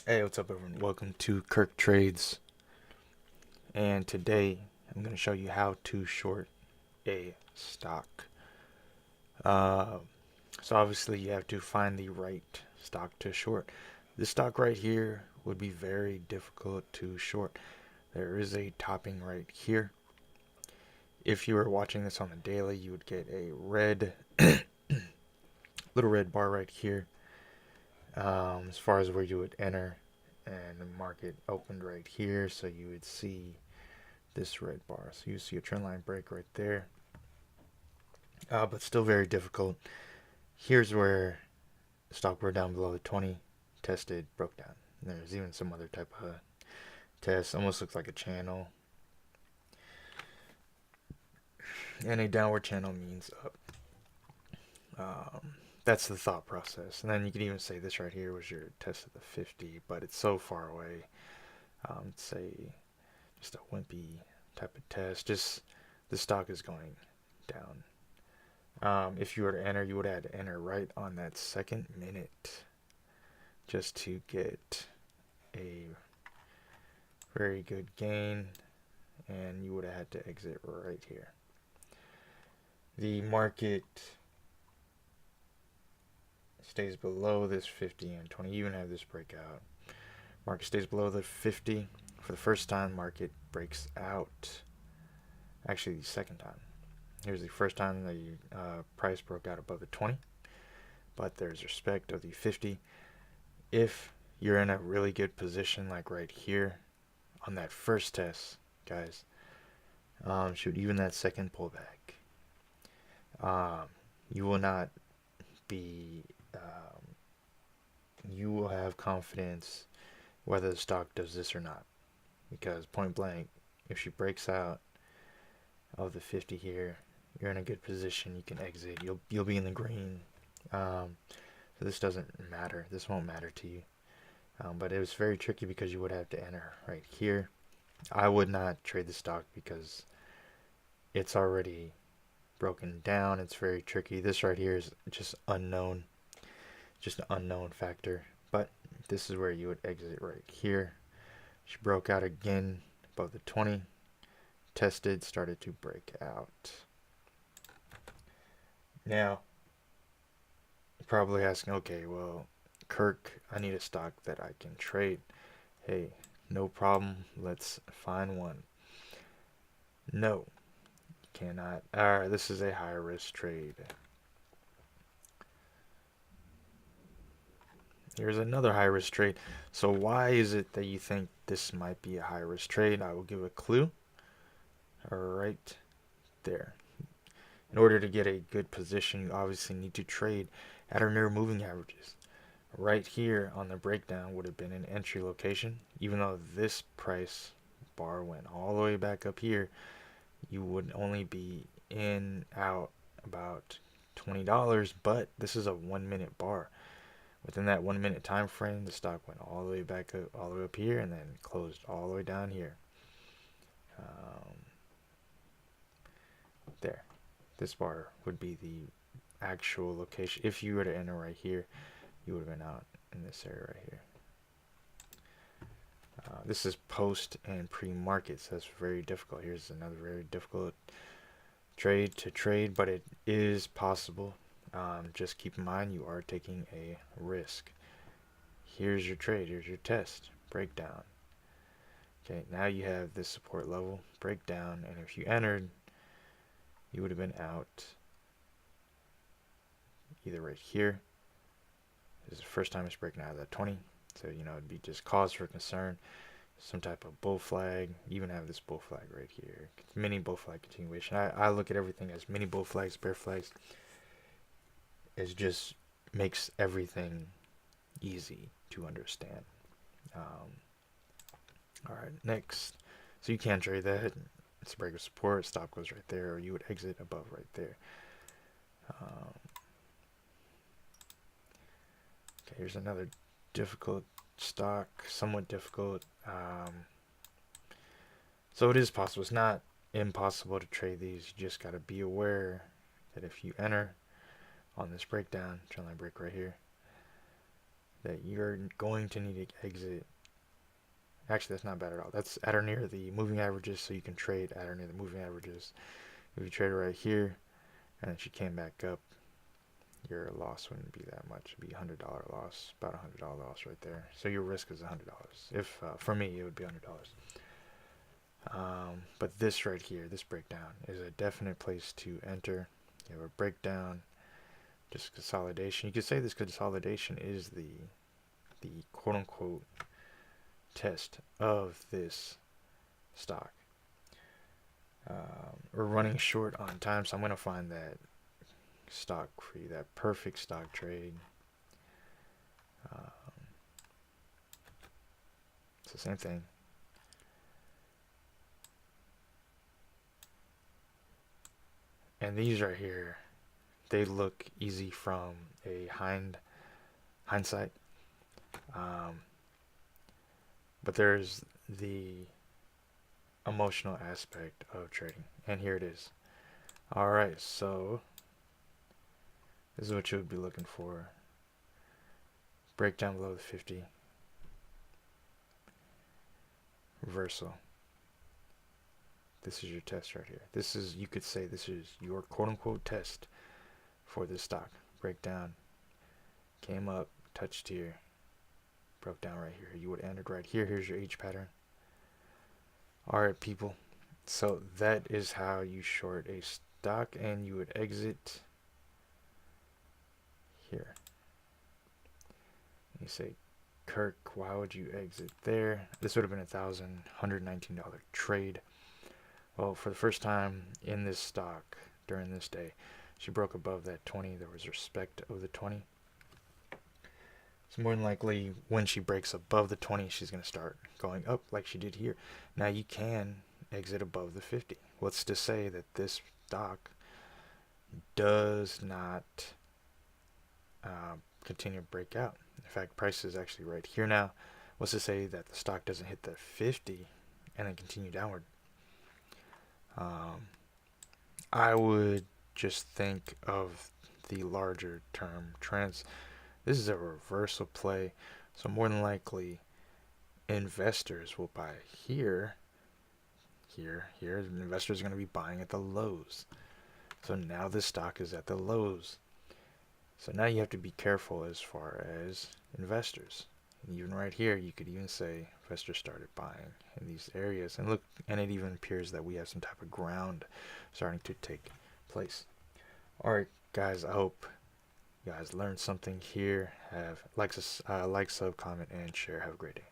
Hey, what's up everyone? Welcome to Kirk Trades, and today I'm going to show you how to short a stock. Uh, so obviously you have to find the right stock to short. This stock right here would be very difficult to short. There is a topping right here. If you were watching this on the daily, you would get a red, little red bar right here, as far as where you would enter, and the market opened right here, so you would see this red bar. So you see a trend line break right there, but still very difficult. Here's where the stock were down below the 20, tested, broke down. There's even some other type of test, almost looks like a channel. And a downward channel means up. That's the thought process. And then you could even say this right here was your test of the 50, but it's so far away. Say just a wimpy type of test. Just the stock is going down. If you were to enter, you would have to enter right on that second minute just to get a very good gain, and you would have had to exit right here. The market stays below this 50 and 20. You even have this breakout. Market stays below the 50 for the first time. Market breaks out. Actually, the second time. Here's the first time the price broke out above the 20, but there's respect of the 50. If you're in a really good position, like right here on that first test, guys, shoot, even that second pullback, you will not be, you will have confidence whether the stock does this or not, because point blank, if she breaks out of the 50 here, you're in a good position. You can exit. You'll be in the green. So this doesn't matter. This won't matter to you. But it was very tricky because you would have to enter right here. I would not trade the stock because it's already broken down. It's very tricky. This right here is just unknown, just an unknown factor. But this is where you would exit right here. She broke out again above the 20, tested, started to break out. Now, you're probably asking, okay, well, Kirk, I need a stock that I can trade. Hey, no problem. Let's find one. No, you cannot. Alright, this is a high risk trade. Here's another high risk trade. So why is it that you think this might be a high risk trade? I will give a clue. Right there. In order to get a good position, you obviously need to trade at or near moving averages. Right here on the breakdown would have been an entry location. Even though this price bar went all the way back up here, you would only be in out about $20, but this is a 1 minute bar. Within that 1 minute time frame, the stock went all the way back up, all the way up here, and then closed all the way down here. There. This bar would be the actual location. If you were to enter right here, you would have been out in this area right here. This is post and pre-market, so that's very difficult. Here's another very difficult trade to trade, but it is possible. Just keep in mind you are taking a risk. Here's your trade. Here's your test. Breakdown. Okay, now you have this support level. Breakdown, and if you entered, you would have been out either right here. This is the first time it's breaking out of that 20, so you know it'd be just cause for concern. Some type of bull flag. You even have this bull flag right here. Mini bull flag continuation. I look at everything as mini bull flags, bear flags. It just makes everything easy to understand. Alright, next. So you can trade that. It's a break of support. Stop goes right there, or you would exit above right there. Okay, here's another difficult stock, somewhat difficult. So it is possible. It's not impossible to trade these. You just got to be aware that if you enter on this breakdown, trendline break right here, that you're going to need to exit. Actually, that's not bad at all. That's at or near the moving averages, so you can trade at or near the moving averages. If you trade right here, and then she came back up, your loss wouldn't be that much. It'd be $100 loss, about $100 loss right there. So your risk is $100. If for me, it would be $100. But this right here, this breakdown, is a definite place to enter. You have a breakdown, just consolidation. You could say this consolidation is the quote unquote test of this stock. We're running short on time, so I'm going to find that stock for you, that perfect stock trade. It's the same thing. And these right here, they look easy from a hindsight. But there's the emotional aspect of trading. And here it is. Alright, so this is what you would be looking for. Break down below the 50. Reversal. This is your test right here. This is, you could say this is your quote unquote test for this stock. Breakdown. Came up, touched here, broke down right here. You would have ended right here. Here's your H pattern. Alright, people. So that is how you short a stock, and you would exit here. You say, Kirk, why would you exit there? This would have been $1,119 trade. Well, for the first time in this stock during this day, she broke above that 20. There was respect of the 20. So more than likely, when she breaks above the 20, she's going to start going up like she did here. Now you can exit above the 50. What's to say that this stock does not continue to break out? In fact, price is actually right here now. What's to say that the stock doesn't hit the 50 and then continue downward? I would just think of the larger term trends. This is a reversal play, so more than likely investors will buy here, here. Investors are going to be buying at the lows. So now this stock is at the lows. So now you have to be careful as far as investors. And even right here, you could even say investors started buying in these areas. And look, and it even appears that we have some type of ground starting to take place. Alright, guys, I hope you guys learned something here. Have like, sub, comment, and share. Have a great day.